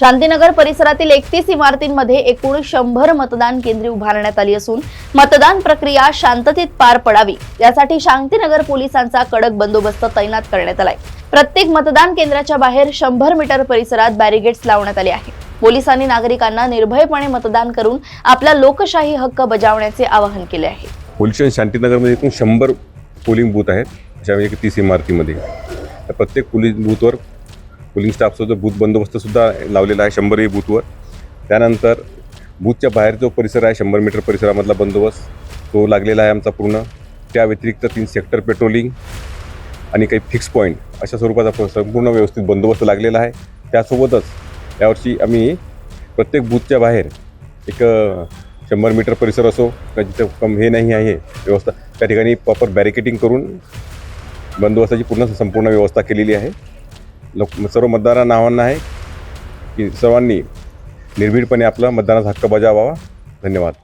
शांतीनगर परिसरातील 31 इमारतींमध्ये एकूण 100 मतदान केंद्रे उभारण्यात आली असून मतदान प्रक्रिया शांततेत पार पडावी यासाठी शांतीनगर पोलिसांचा कडक बंदोबस्त तैनात करण्यात आलाय। प्रत्येक मतदान केंद्राच्या बाहेर 100 मीटर परिसरात बॅरिगेड्स लावण्यात आले आहे। पोलिसांनी नागरिकांना निर्भयपणे मतदान करून आपला लोकशाही हक्क बजावण्याचे आवाहन केले आहे। पोलीस शांतीनगरमध्ये एकूण 100 पोलिंग बूथ आहेत। अशा 31 इमारतीमध्ये प्रत्येक पोलिंग बूथवर पोलिंग स्टाफसुद्धा बूथ बंदोबस्त सुद्धा लावलेला आहे 100 बूथवर। त्यानंतर बूथच्या बाहेर जो परिसर आहे 100 मीटर परिसरामधला बंदोबस्त तो लागलेला आहे आमचा पूर्ण। त्या व्यतिरिक्त 3 सेक्टर पेट्रोलिंग आणि काही फिक्स पॉईंट अशा स्वरूपाचा संपूर्ण व्यवस्थित बंदोबस्त लागलेला आहे। त्यासोबतच यावर्षी आम्ही प्रत्येक बूथच्या बाहेर एक 100 मीटर परिसर असो का जिथं कम हे नाही आहे व्यवस्था त्या ठिकाणी प्रॉपर बॅरिकेडिंग करून बंदोबस्ताची संपूर्ण व्यवस्था केलेली आहे। सर्व मतदारांना आव्हान आहे की सर्वांनी निर्भीडपणे आपला मतदानाचा हक्क बजावावा। धन्यवाद।